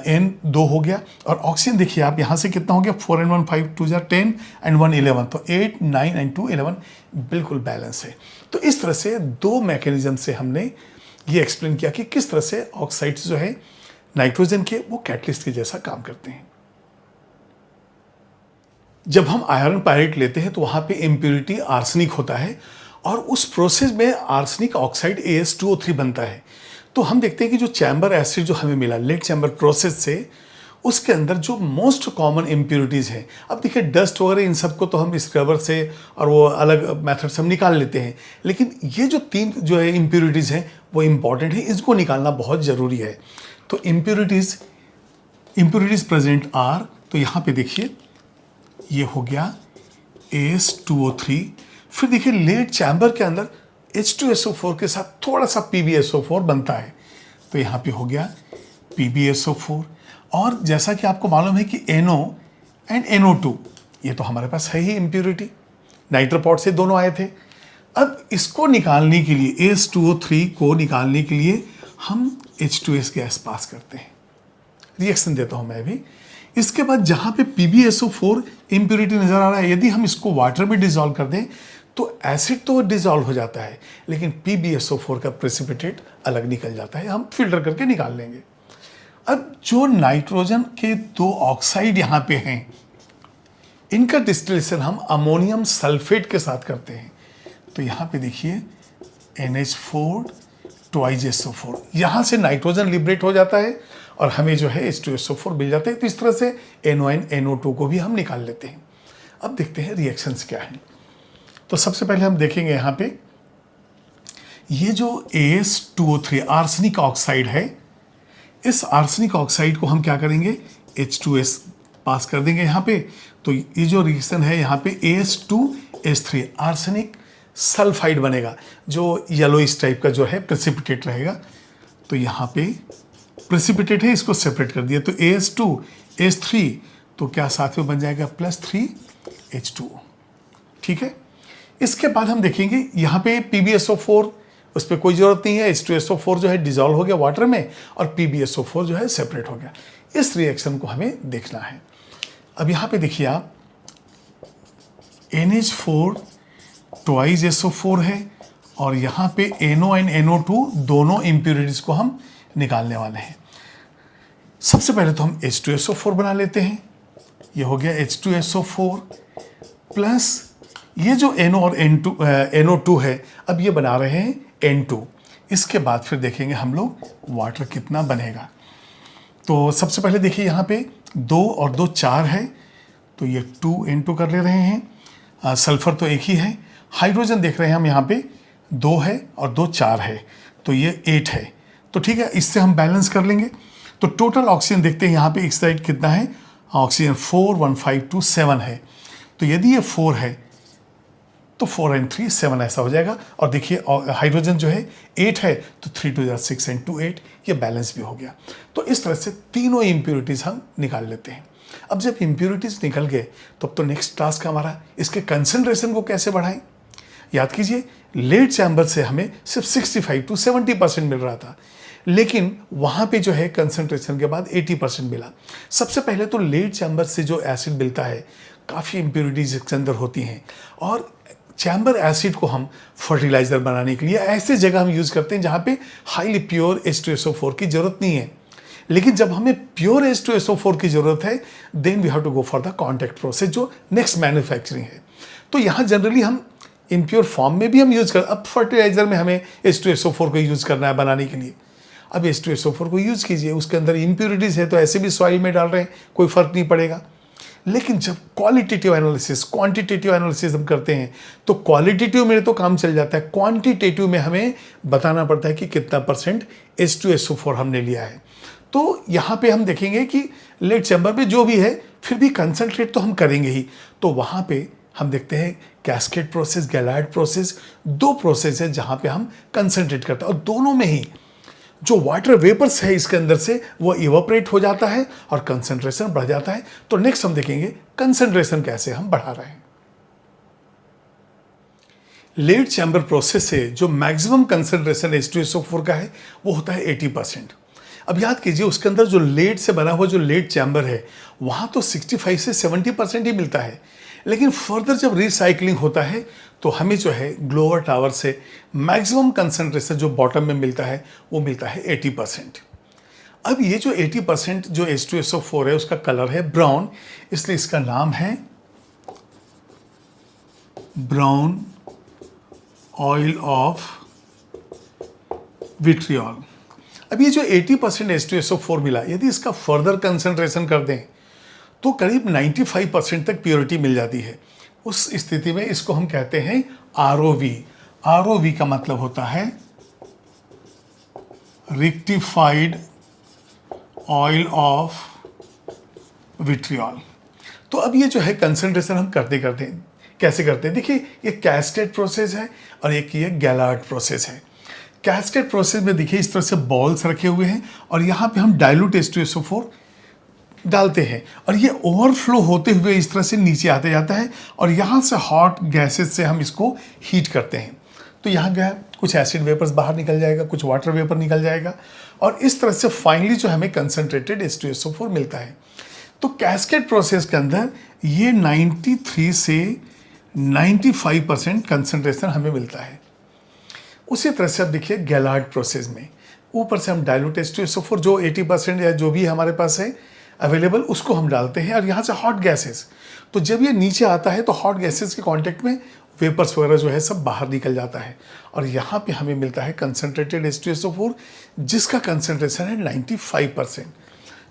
[SPEAKER 1] N 2 हो गया, और ऑक्सीजन देखिए आप यहाँ से कितना हो गया? 4 and 1 5 2 10 and 1 11, तो 8 9 and 2 11 बिल्कुल बैलेंस है। तो इस तरह से 2 मैकेनिज्म से हमने ये एक्सप्लेन किया कि किस तरह से ऑक्साइड्स जो है नाइट्रोजन के वो कैटलिस्ट के जैसा काम करते हैं। जब हम आयरन पायरेट लेते हैं तो वहाँ पे इम्प्योरिटी आर्सेनिक होता है, और उस प्रोसेस में आर्सेनिक ऑक्साइड AS2O3 बनता है। तो हम देखते हैं कि जो चैम्बर एसिड जो हमें मिला लेट चैम्बर प्रोसेस से, उसके अंदर जो मोस्ट कॉमन इम्प्योरिटीज़ हैं, अब देखिए डस्ट वगैरह इन सब को तो हम स्क्रबर से और वो अलग मेथड से हम निकाल लेते हैं, लेकिन ये जो 3 जो है इम्प्योरिटीज़ हैं वो इम्पॉर्टेंट है, इसको निकालना बहुत ज़रूरी है। तो इम्प्योरिटीज़ प्रेजेंट आर, तो यहाँ पे देखिए ये हो गया AS2O3। फिर देखिए लेड चैम्बर के अंदर H2SO4 के साथ थोड़ा सा PbSO4 बनता है, तो यहाँ पे हो गया PbSO4। और जैसा कि आपको मालूम है कि NO एंड NO2 ये तो हमारे पास है ही इम्प्योरिटी, नाइट्रोपॉड से दोनों आए थे। अब इसको निकालने के लिए AS2O3 को निकालने के लिए हम H2S गैस पास करते हैं, रिएक्शन देता हूं मैं भी। इसके बाद जहां पे PbSO4 इम्प्योरिटी नजर आ रहा है, यदि हम इसको वाटर में डिजोल्व कर दें तो एसिड तो डिजोल्व हो जाता है, लेकिन PbSO4 का प्रेसिपिटेट अलग निकल जाता है, हम फिल्टर करके निकाल लेंगे। अब जो नाइट्रोजन के दो ऑक्साइड यहाँ पे हैं, इनका डिस्टिलेशन हम अमोनियम सल्फेट के साथ करते हैं। तो यहाँ पे देखिए NH4 2IgSO4, यहाँ से नाइट्रोजन लिबरेट हो जाता है और हमें जो है H2SO4 मिल जाता है। तो इस तरह से NO and NO2 को भी हम निकाल लेते हैं। अब देखते हैं रिएक्शंस क्या हैं। तो सबसे पहले हम देखेंगे यहाँ पे ये जो AS2O3 आर्सेनिक ऑक्साइड है, इस आर्सेनिक ऑक्साइड को हम क्या करेंगे, H2S पास कर देंगे यहाँ पे। तो ये जो रिएक्शन है यहाँ पे AS2S3 आर्सेनिक सल्फाइड बनेगा, जो येलोइश टाइप का जो है प्रेसिपिटेट रहेगा। तो यहाँ पे प्रेसिपिटेट है, इसको सेपरेट कर दिया, तो AS2S3 तो क्या साथ में बन जाएगा +3H2O। ठीक है। इसके बाद हम देखेंगे यहाँ पे PbSO4, उस पर कोई ज़रूरत नहीं है, H2SO4 जो है डिजॉल्व हो गया वाटर में और PbSO4 जो है सेपरेट हो गया। इस रिएक्शन को हमें देखना है। अब यहाँ पे देखिए आप NH4 2IgSO4 है और यहाँ पे NO एंड NO2 दोनों इम्प्योरिटीज को हम निकालने वाले हैं। सबसे पहले तो हम H2SO4 बना लेते हैं। ये हो गया H2SO4 प्लस ये जो NO और NO2 है, अब ये बना रहे हैं N2। इसके बाद फिर देखेंगे हम लोग वाटर कितना बनेगा। तो सबसे पहले देखिए यहाँ पे 2 और 2 4 है, तो ये 2N2 कर ले रहे हैं। सल्फर तो एक ही है। हाइड्रोजन देख रहे हैं हम यहाँ पे 2 है और 2 4 है, तो ये 8 है। तो ठीक है, इससे हम बैलेंस कर लेंगे। तो टोटल ऑक्सीजन देखते हैं यहाँ पे एक साइड कितना है, ऑक्सीजन 4 1 5 2 7 है। तो यदि ये 4 है तो 4 and 3 7 ऐसा हो जाएगा। और देखिए हाइड्रोजन जो है 8 है, तो 3 2 6 and 2 8, ये बैलेंस भी हो गया। तो इस तरह से तीनों इम्प्योरिटीज हम निकाल लेते हैं। अब जब इम्प्योरिटीज निकल गए तब तो नेक्स्ट टास्क हमारा इसके कंसंट्रेशन को कैसे बढ़ाएं। याद कीजिए लेड चैम्बर से हमें सिर्फ 65 to 70% मिल रहा था, लेकिन वहाँ पे जो है कंसंट्रेशन के बाद 80% मिला। सबसे पहले तो लेड चैम्बर से जो एसिड मिलता है, काफ़ी इम्प्योरिटीज इसके अंदर होती हैं, और चैम्बर एसिड को हम फर्टिलाइज़र बनाने के लिए ऐसे जगह हम यूज़ करते हैं जहाँ पे हाईली प्योर H2SO4 की ज़रूरत नहीं है। लेकिन जब हमें प्योर H2SO4 की ज़रूरत है, then we have to go for the contact process, जो नेक्स्ट मैन्युफैक्चरिंग है। तो यहाँ जनरली हम इम्प्योर फॉर्म में भी हम यूज़ कर, अब फर्टिलाइज़र में हमें H2SO4 को यूज़ करना है बनाने के लिए। अब H2SO4 को यूज़ कीजिए, उसके अंदर इम्प्योरिटीज़ है तो ऐसे भी सॉइल में डाल रहे हैं, कोई फ़र्क नहीं पड़ेगा। लेकिन जब क्वालिटेटिव एनालिसिस क्वांटिटेटिव एनालिसिस हम करते हैं, तो क्वालिटेटिव में तो काम चल जाता है, क्वांटिटेटिव में हमें बताना पड़ता है कि कितना % H2SO4 हमने लिया है। तो यहाँ पे हम देखेंगे कि लेड चैम्बर में जो भी है, फिर भी कंसंट्रेट तो हम करेंगे ही। तो वहाँ पे हम देखते हैं कैस्केड प्रोसेस, गैलाइड प्रोसेस, 2 प्रोसेस है जहाँ पे हम कंसंट्रेट करते हैं, और दोनों में ही जो वाटर वेपर्स है इसके अंदर से वो इवापोरेट हो जाता है और कंसंट्रेशन बढ़ जाता है। तो नेक्स्ट हम देखेंगे कंसंट्रेशन कैसे हम बढ़ा रहे हैं। लेड चैम्बर प्रोसेस से जो मैक्सिमम कंसंट्रेशन H2SO4 का है वो होता है 80%। अब याद कीजिए उसके अंदर जो लेड से बना हुआ जो लेड चैम्बर है, वहाँ तो 65 से 70% ही मिलता है, लेकिन फर्दर जब रिसाइकलिंग होता है तो हमें जो है ग्लोवर टावर से मैक्सिमम कंसंट्रेशन जो बॉटम में मिलता है वो मिलता है 80%। अब ये जो 80% जो H2SO4 है उसका कलर है ब्राउन, इसलिए इसका नाम है ब्राउन ऑयल ऑफ विट्रियॉल। अब ये जो 80% H2SO4 मिला, यदि इसका फर्दर कंसंट्रेशन कर दें तो करीब 95% तक प्योरिटी मिल जाती है। उस स्थिति में इसको हम कहते हैं ROV। ROV का मतलब होता है रेक्टिफाइड ऑयल ऑफ विट्रियॉल। तो अब ये जो है कंसंट्रेशन हम करते करते हैं, कैसे करते हैं, देखिए ये कैस्केड प्रोसेस है और एक ये गैलार्ड प्रोसेस है। कैस्केड प्रोसेस में देखिए इस तरह से बॉल्स रखे हुए हैं और यहाँ पे हम डाइल्यूट H2SO4 डालते हैं और ये ओवरफ्लो होते हुए इस तरह से नीचे आते जाता है और यहाँ से हॉट गैसेस से हम इसको हीट करते हैं। तो यहाँ गया कुछ एसिड वेपर्स बाहर निकल जाएगा, कुछ वाटर वेपर निकल जाएगा और इस तरह से फाइनली जो हमें कंसनट्रेटेड H2SO4 मिलता है। तो कैस्केड प्रोसेस के अंदर ये 93 से 95% कंसनट्रेशन हमें मिलता है। उसी तरह से अब देखिए गैलार्ड प्रोसेस में ऊपर से हम डाइल्यूट H2SO4 जो 80% या जो भी हमारे पास है अवेलेबल उसको हम डालते हैं और यहाँ से हॉट गैसेस, तो जब ये नीचे आता है तो हॉट गैसेस के कांटेक्ट में वेपर्स वगैरह जो है सब बाहर निकल जाता है और यहाँ पे हमें मिलता है कंसनट्रेटेड H2SO4 जिसका कंसनट्रेशन है 95%।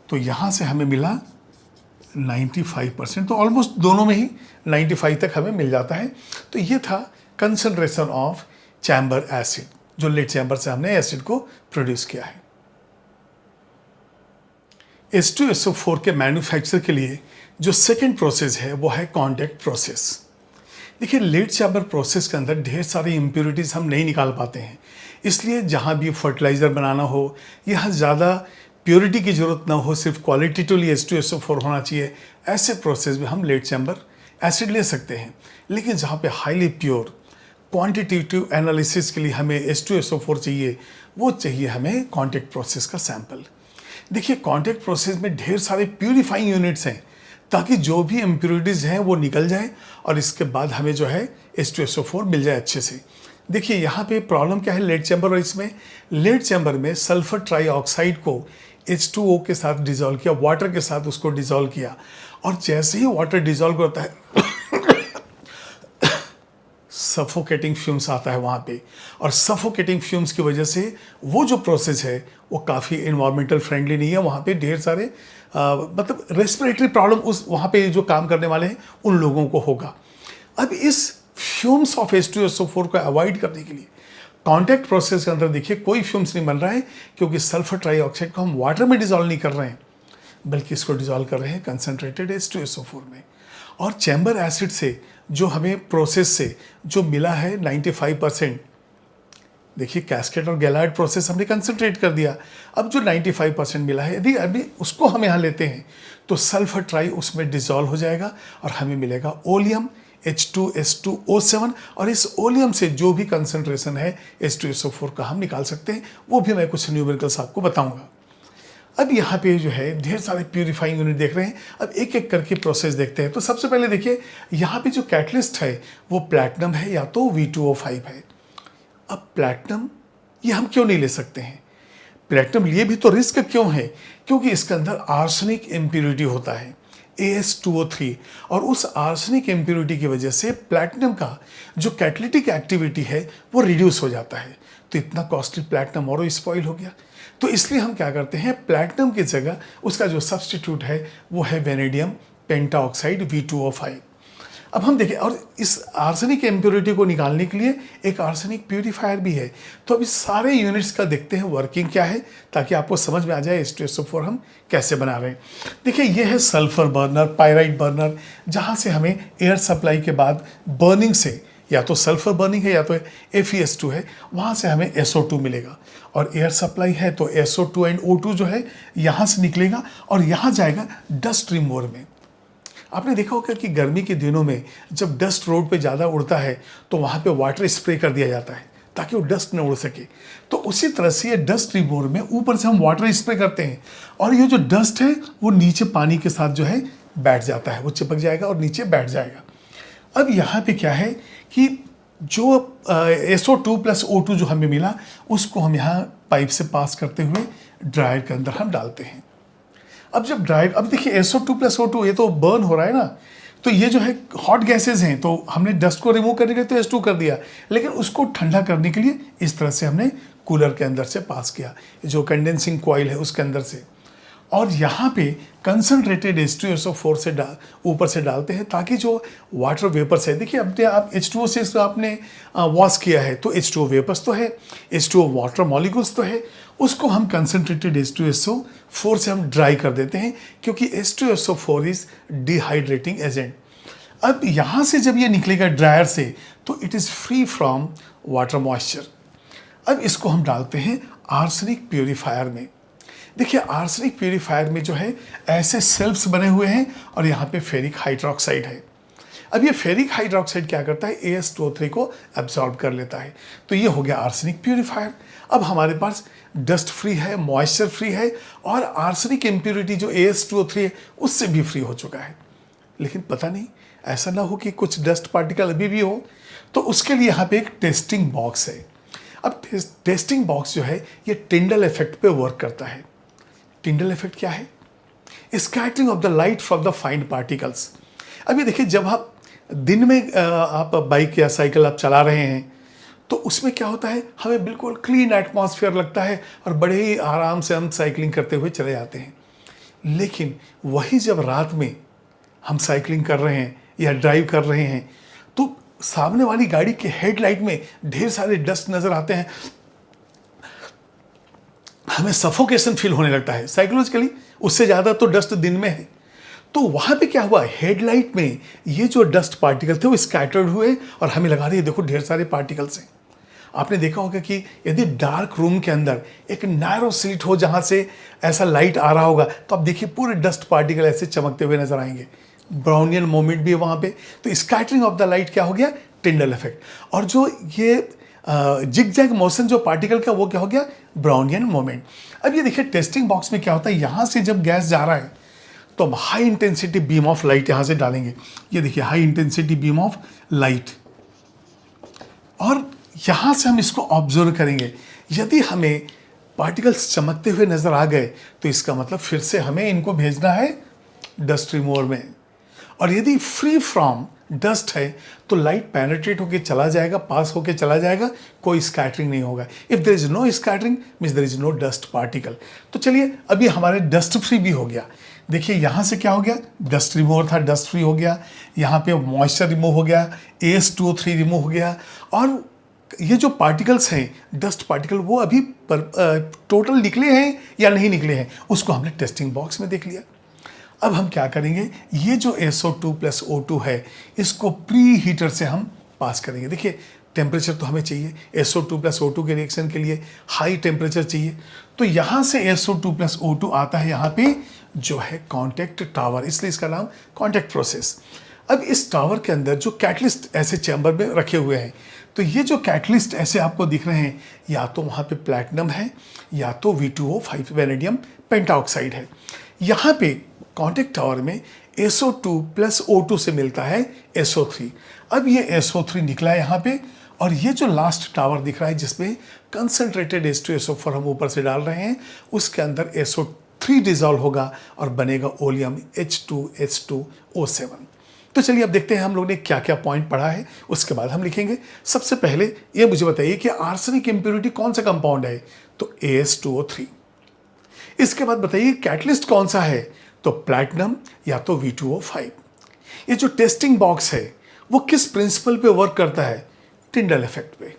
[SPEAKER 1] तो यहाँ से हमें मिला 95%, तो ऑलमोस्ट दोनों में ही 95 तक हमें मिल जाता है। तो ये था कंसनट्रेशन ऑफ चैम्बर एसिड, जो लेड चैम्बर से हमने एसिड को प्रोड्यूस किया है। H2SO4 के मैन्युफैक्चर के लिए जो सेकेंड प्रोसेस है वो है कॉन्टैक्ट प्रोसेस। देखिए लेड चैम्बर प्रोसेस के अंदर ढेर सारी इम्प्योरिटीज़ हम नहीं निकाल पाते हैं, इसलिए जहाँ भी फर्टिलाइज़र बनाना हो, यहाँ ज़्यादा प्योरिटी की ज़रूरत ना हो, सिर्फ क्वालिटेटिवली H2SO4 होना चाहिए, ऐसे प्रोसेस में हम लेड चैम्बर एसिड ले सकते हैं। लेकिन जहाँ पे हाईली प्योर क्वांटिटेटिव एनालिसिस के लिए हमें H2SO4 चाहिए, वो चाहिए हमें कॉन्टैक्ट प्रोसेस का सैंपल। देखिए कॉन्टैक्ट प्रोसेस में ढेर सारे प्यूरिफाइंग यूनिट्स हैं ताकि जो भी इम्प्योरिटीज़ हैं वो निकल जाए और इसके बाद हमें जो है H2SO4 मिल जाए अच्छे से। देखिए यहाँ पे प्रॉब्लम क्या है लेड चैम्बर और इसमें लेड चैम्बर में सल्फर ट्राईऑक्साइड को H2O के साथ डिज़ोल्व किया, वाटर के साथ उसको डिज़ोल्व किया और जैसे ही वाटर डिज़ोल्व होता है सफोकेटिंग फ्यूम्स आता है वहाँ पे और सफोकेटिंग फ्यूम्स की वजह से वो जो प्रोसेस है वो काफ़ी इन्वायरमेंटल फ्रेंडली नहीं है। वहाँ पे ढेर सारे मतलब रेस्पिरेटरी प्रॉब्लम उस वहाँ पे जो काम करने वाले हैं उन लोगों को होगा। अब इस फ्यूम्स ऑफ H2SO4 को अवॉइड करने के लिए कॉन्टैक्ट प्रोसेस के अंदर देखिए कोई फ्यूम्स नहीं बन रहा है क्योंकि सल्फर ट्राईऑक्साइड को हम वाटर में डिज़ोल्व नहीं कर रहे हैं बल्कि इसको डिज़ोल्व कर रहे हैं कंसनट्रेटेड H2SO4 में। और चैम्बर एसिड से जो हमें प्रोसेस से जो मिला है 95%, देखिए कैस्केड और गैलार्ड प्रोसेस हमने कंसंट्रेट कर दिया, अब जो 95% मिला है यदि अभी उसको हम यहाँ लेते हैं तो सल्फर ट्राई उसमें डिज़ोल्व हो जाएगा और हमें मिलेगा ओलियम H2S2O7 और इस ओलियम से जो भी कंसंट्रेशन है H2SO4 का हम निकाल सकते हैं, वो भी मैं कुछ न्यूमेरिकल्स आपको बताऊँगा। अब यहाँ पे जो है ढेर सारे प्यूरिफाइंग यूनिट देख रहे हैं, अब एक एक करके प्रोसेस देखते हैं। तो सबसे पहले देखिए यहाँ पे जो कैटलिस्ट है वो प्लैटिनम है या तो V2O5 है। अब प्लैटिनम ये हम क्यों नहीं ले सकते हैं? प्लैटिनम लिए भी तो रिस्क क्यों है? क्योंकि इसके अंदर आर्सेनिक इम्प्योरिटी होता है AS2O3 और उस आर्सेनिक इम्प्योरिटी की वजह से प्लैटिनम का जो कैटलिटिक एक्टिविटी है वो रिड्यूस हो जाता है। तो इतना कॉस्टली प्लैटिनम और स्पॉइल हो गया। तो इसलिए हम क्या करते हैं, प्लैटिनम की जगह उसका जो सब्स्टिट्यूट है वो है वेनेडियम पेंटाऑक्साइड V2O5। अब हम देखें, और इस आर्सेनिक इम्प्योरिटी को निकालने के लिए एक आर्सेनिक प्यूरिफायर भी है। तो अब इस सारे यूनिट्स का देखते हैं वर्किंग क्या है ताकि आपको समझ में आ जाए H2SO4 हम कैसे बना रहे हैं। देखिए ये है सल्फर बर्नर, पायराइट बर्नर, जहाँ से हमें एयर सप्लाई के बाद बर्निंग से या तो सल्फर बर्निंग है या तो FeS2 है, वहाँ से हमें SO2 मिलेगा और एयर सप्लाई है तो SO2 एंड O2 जो है यहाँ से निकलेगा और यहाँ जाएगा डस्ट रिमूवर में। आपने देखा होगा कि गर्मी के दिनों में जब डस्ट रोड पे ज़्यादा उड़ता है तो वहाँ पे वाटर स्प्रे कर दिया जाता है ताकि वो डस्ट न उड़ सके। तो उसी तरह से ये डस्ट रिमूवर में ऊपर से हम वाटर स्प्रे करते हैं और ये जो डस्ट है वो नीचे पानी के साथ जो है बैठ जाता है, वो चिपक जाएगा और नीचे बैठ जाएगा। अब यहाँ पे क्या है कि जो SO2 प्लस O2 जो हमें मिला उसको हम यहाँ पाइप से पास करते हुए ड्रायर के अंदर हम डालते हैं। अब जब ड्रायर, अब देखिए SO2 प्लस O2 ये तो बर्न हो रहा है ना, तो ये जो है हॉट गैसेज हैं, तो हमने डस्ट को रिमूव करने के लिए तो H2 कर दिया, लेकिन उसको ठंडा करने के लिए इस तरह से हमने कूलर के अंदर से पास किया, जो कंडेंसिंग कॉइल है उसके अंदर से। और यहाँ पे कंसनट्रेटेड H2SO4 से ऊपर से डालते हैं ताकि जो वाटर वेपर्स है, देखिए अपने आप H2O से आपने वॉश किया है तो H2O वेपर्स तो है, H2O वाटर मॉलिक्यूल्स तो है, उसको हम कंसनट्रेटेड H2SO4 से हम ड्राई कर देते हैं क्योंकि H2SO4 इज डिहाइड्रेटिंग एजेंट। अब यहाँ से जब ये निकलेगा ड्रायर से तो it is free from water moisture. अब इसको हम डालते हैं आर्सेनिक प्यूरीफायर में। देखिए आर्सेनिक प्यूरीफायर में जो है ऐसे सेल्फ्स बने हुए हैं और यहाँ पे फेरिक हाइड्रोक्साइड है। अब ये फेरिक हाइड्रोक्साइड क्या करता है, AS2O3 को एब्जॉर्ब कर लेता है। तो ये हो गया आर्सेनिक प्यूरीफायर। अब हमारे पास डस्ट फ्री है, मॉइस्चर फ्री है और आर्सेनिक इम्प्योरिटी जो AS2O3 है उससे भी फ्री हो चुका है। लेकिन पता नहीं ऐसा ना हो कि कुछ डस्ट पार्टिकल अभी भी हो, तो उसके लिए यहाँ पे एक टेस्टिंग बॉक्स है। अब टेस्टिंग बॉक्स जो है ये टिंडल इफेक्ट पे वर्क करता है। टिंडल इफेक्ट क्या है? Scattering of the light from the fine particles. अभी देखिए जब आप दिन में आप बाइक या साइकिल आप चला रहे हैं तो उसमें क्या होता है, हमें बिल्कुल क्लीन एटमॉस्फेयर लगता है और बड़े ही आराम से हम साइकिलिंग करते हुए चले जाते हैं। लेकिन वही जब रात में हम साइकिलिंग कर रहे हैं या ड्राइव कर रहे हैं तो सामने वाली गाड़ी के हेडलाइट में ढेर सारे डस्ट नजर आते हैं, हमें सफोकेशन फील होने लगता है साइकोलॉजिकली, उससे ज़्यादा तो डस्ट दिन में है। तो वहाँ पे क्या हुआ, हेडलाइट में ये जो डस्ट पार्टिकल थे वो स्कैटर्ड हुए और हमें लगा रही है देखो ढेर सारे पार्टिकल्स हैं। आपने देखा होगा कि यदि डार्क रूम के अंदर एक नैरो स्लिट हो जहाँ से ऐसा लाइट आ रहा होगा तो आप देखिए पूरे डस्ट पार्टिकल ऐसे चमकते हुए नजर आएंगे। ब्राउनियन मोमेंट भी है वहाँ पे। तो स्कैटरिंग ऑफ द लाइट क्या हो गया, टिंडल इफेक्ट। और जो ये जिग जैग मोशन जो पार्टिकल का वो क्या हो गया, ब्राउनियन मोमेंट। अब ये देखिए टेस्टिंग बॉक्स में क्या होता है, यहाँ से जब गैस जा रहा है तो हम high intensity beam of light यहाँ से डालेंगे। ये देखिए high intensity beam of light, और यहाँ से हम इसको ऑब्जर्व करेंगे। यदि हमें पार्टिकल्स चमकते हुए नजर आ गए तो इसका मतलब फिर से हमें इनको भेजना है डस्ट रिमूवर में। और यदि फ्री फ्रॉम डस्ट है तो लाइट पेनिट्रेट होकर चला जाएगा, पास होकर चला जाएगा, कोई स्कैटरिंग नहीं होगा। If there is no scattering means there is no dust particle. तो चलिए अभी हमारे डस्ट फ्री भी हो गया। देखिए यहाँ से क्या हो गया, डस्ट रिमूवर था, डस्ट फ्री हो गया। यहाँ पे मॉइस्चर रिमूव हो गया, AS2O3 रिमूव हो गया। और ये जो पार्टिकल्स हैं डस्ट पार्टिकल वो अभी टोटल निकले हैं या नहीं निकले हैं उसको हमने टेस्टिंग बॉक्स में देख लिया। अब हम क्या करेंगे, ये जो SO2 + O2 है इसको प्री हीटर से हम पास करेंगे। देखिए टेम्परेचर तो हमें चाहिए, SO2 + O2 के रिएक्शन के लिए हाई टेम्परेचर चाहिए। तो यहाँ से SO2 + O2 आता है यहाँ पे जो है कॉन्टैक्ट टावर, इसलिए इसका नाम कॉन्टैक्ट प्रोसेस। अब इस टावर के अंदर जो कैटलिस्ट ऐसे चैम्बर में रखे हुए हैं, तो ये जो कैटलिस्ट ऐसे आपको दिख रहे हैं या तो वहाँ पे प्लैटिनम है या तो V2O5 वैनेडियम पेंटाऑक्साइड है। यहाँ पे कॉन्टैक्ट टावर में SO2 + O2 से मिलता है SO3। अब ये SO3 निकला है यहाँ पे, और ये जो लास्ट टावर दिख रहा है जिसमें कंसनट्रेटेड H2SO4 हम ऊपर से डाल रहे हैं उसके अंदर SO3 डिजॉल्व होगा और बनेगा ओलियम H2H2O7। तो चलिए अब देखते हैं हम लोग ने क्या क्या पॉइंट पढ़ा है, उसके बाद हम लिखेंगे। सबसे पहले ये मुझे बताइए कि आर्सेनिक इम्प्योरिटी कौन सा कंपाउंड है, तो AS2O3। इसके बाद बताइए कैटलिस्ट कौन सा है, तो प्लैटिनम या तो V2O5। ये जो टेस्टिंग बॉक्स है वो किस प्रिंसिपल पे वर्क करता है, टिंडल इफेक्ट पे।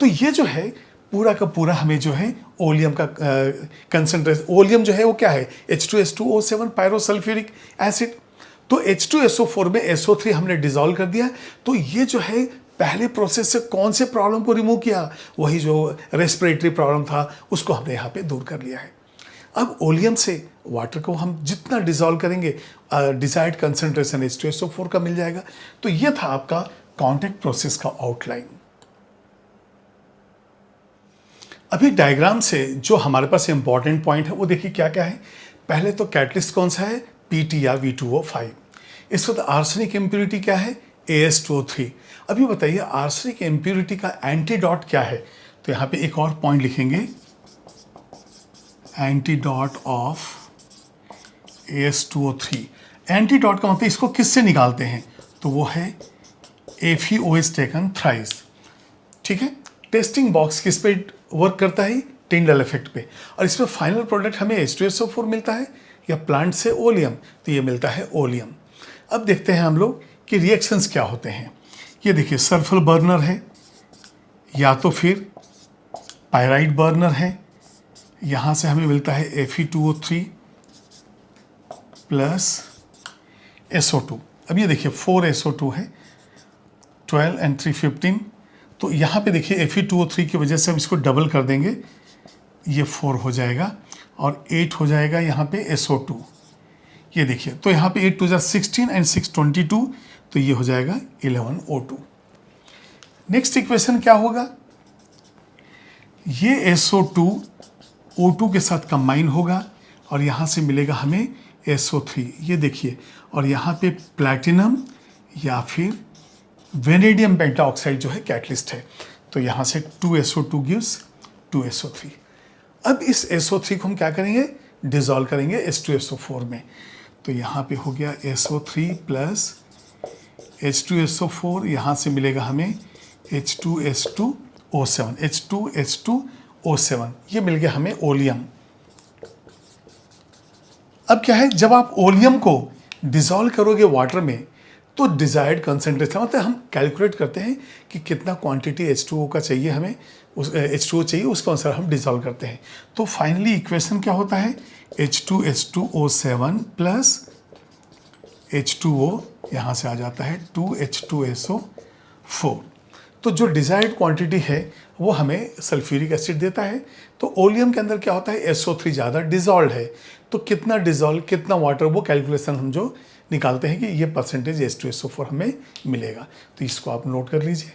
[SPEAKER 1] तो ये जो है पूरा का पूरा हमें जो है ओलियम का कंसंट्रेशन, ओलियम जो है वो क्या है, H2S2O7 पायरोसल्फ्यूरिक एसिड। तो H2SO4 में SO3 हमने डिजॉल्व कर दिया। तो ये जो है पहले प्रोसेस से कौन से प्रॉब्लम को रिमूव किया, वही जो रेस्पिरेटरी प्रॉब्लम था उसको हमने यहाँ पे दूर कर लिया है। अब ओलियम से वाटर को हम जितना डिजॉल्व करेंगे डिजायर्ड कंसंट्रेशन H2SO4 का मिल जाएगा। तो ये था आपका कॉन्टैक्ट प्रोसेस का आउटलाइन। अभी डायग्राम से जो हमारे पास इंपॉर्टेंट पॉइंट है वो देखिए क्या क्या है। पहले तो कैटलिस्ट कौन सा है, PT या V2O5। इस वक्त आर्सेनिक इम्प्योरिटी क्या है, AS2O3। अभी बताइए आर्सेनिक इम्प्योरिटी का एंटीडॉट क्या है, तो यहाँ पे एक और पॉइंट लिखेंगे, एंटीडॉट ऑफ AS2O3। एंटीडॉट का मतलब इसको किससे निकालते हैं, तो वो है FeOH टेकन थ्राइस। ठीक है, टेस्टिंग बॉक्स किस पे वर्क करता है, टिंडल इफेक्ट पे। और इसमें फाइनल प्रोडक्ट हमें H2SO4 मिलता है या प्लांट से ओलियम, तो ये मिलता है ओलियम। अब देखते हैं हम लोग कि रिएक्शंस क्या होते हैं। ये देखिए सल्फर बर्नर है या तो फिर पायराइड बर्नर है। यहाँ से हमें मिलता है Fe2O3 प्लस SO2। अब ये देखिए 4SO2 है, 12 and 3 15। तो यहाँ पे देखिए Fe2O3 की वजह से हम इसको डबल कर देंगे, ये 4 हो जाएगा और 8 हो जाएगा यहाँ पे SO2। ये देखिए तो यहाँ पे 8 2 16 एंड 6 22, तो ये हो जाएगा 11O2। नेक्स्ट इक्वेशन क्या होगा, ये SO2 O2 के साथ कंबाइन होगा और यहाँ से मिलेगा हमें SO3। ये देखिए, और यहाँ पे प्लैटिनम या फिर वेनेडियम पेंटाऑक्साइड जो है कैटलिस्ट है, तो यहाँ से 2SO2 गिव्स 2SO3। अब इस SO3 को हम क्या करेंगे, डिजॉल्व करेंगे H2SO4 में। तो यहाँ पे हो गया SO3 प्लस H2SO4, यहाँ से मिलेगा हमें H2S2O7, H2S2O7, ये मिल गया हमें ओलियम। अब क्या है, जब आप ओलियम को डिजॉल्व करोगे वाटर में तो डिजायर्ड कंसंट्रेशन, मतलब हम कैलकुलेट करते हैं कि कितना क्वांटिटी H2O का चाहिए हमें, उस H2O चाहिए, उसके अनुसार हम डिजॉल्व करते हैं। तो फाइनली इक्वेशन क्या होता है, H2S2O7 प्लस H2O, यहाँ से आ जाता है 2H2SO4। तो जो डिजायर्ड क्वांटिटी है वो हमें सल्फ्यूरिक एसिड देता है। तो ओलियम के अंदर क्या होता है, SO3 ज़्यादा डिजॉल्व है, तो कितना डिजॉल्व कितना वाटर, वो कैलकुलेशन हम जो निकालते हैं कि ये परसेंटेज H2SO4 हमें मिलेगा। तो इसको आप नोट कर लीजिए।